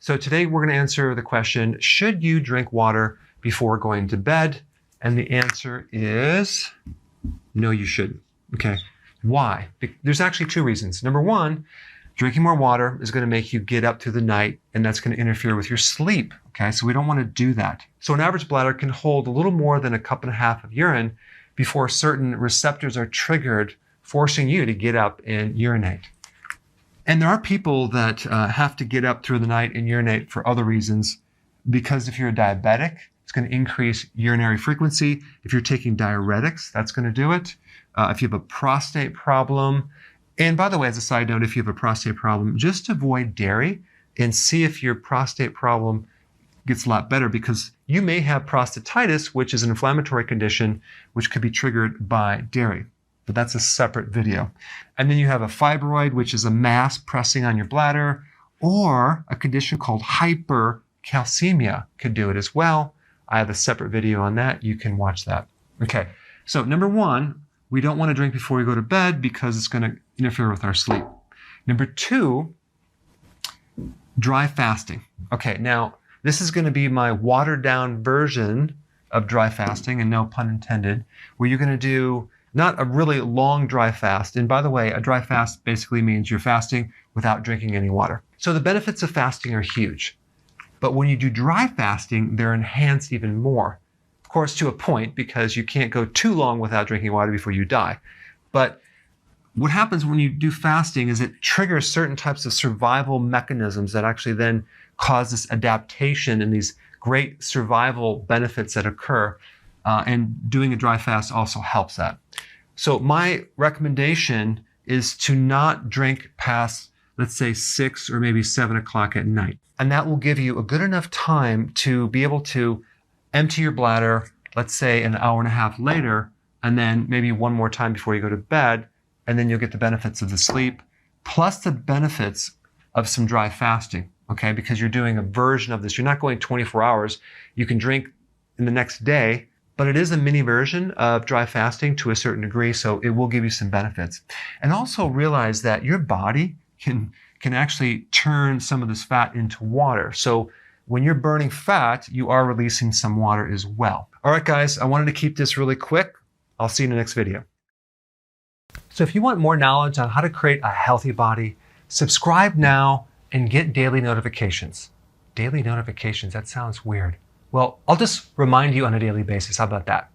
So today we're going to answer the question, should you drink water before going to bed? And the answer is no, you shouldn't. Okay. Why? There's actually two reasons. Number one, drinking more water is going to make you get up through the night, and that's going to interfere with your sleep. Okay. So we don't want to do that. So an average bladder can hold a little more than 1.5 cups of urine before certain receptors are triggered, forcing you to get up and urinate. And there are people that have to get up through the night and urinate for other reasons, because if you're a diabetic, it's going to increase urinary frequency. If you're taking diuretics, that's going to do it. If you have a prostate problem, and by the way, as a side note, if you have a prostate problem, just avoid dairy and see if your prostate problem gets a lot better, because you may have prostatitis, which is an inflammatory condition which could be triggered by dairy. But that's a separate video. And then you have a fibroid, which is a mass pressing on your bladder, or a condition called hypercalcemia could do it as well. I have a separate video on that. You can watch that. Okay, so number one, we don't want to drink before we go to bed because it's going to interfere with our sleep. Number two, dry fasting. Okay, now this is going to be my watered down version of dry fasting, and no pun intended, where you're going to do not a really long dry fast. And by the way, a dry fast basically means you're fasting without drinking any water. So the benefits of fasting are huge. But when you do dry fasting, they're enhanced even more. Of course, to a point, because you can't go too long without drinking water before you die. But what happens when you do fasting is it triggers certain types of survival mechanisms that actually then cause this adaptation and these great survival benefits that occur. And doing a dry fast also helps that. So my recommendation is to not drink past, let's say, 6 or maybe 7 o'clock at night. And that will give you a good enough time to be able to empty your bladder, let's say 1.5 hours later, and then maybe one more time before you go to bed, and then you'll get the benefits of the sleep, plus the benefits of some dry fasting, okay? Because you're doing a version of this. You're not going 24 hours. You can drink in the next day, but it is a mini version of dry fasting to a certain degree, so it will give you some benefits. And also realize that your body can actually turn some of this fat into water. So when you're burning fat, you are releasing some water as well. All right, guys, I wanted to keep this really quick. I'll see you in the next video. So if you want more knowledge on how to create a healthy body, subscribe now and get daily notifications. Daily notifications, that sounds weird. Well, I'll just remind you on a daily basis. How about that?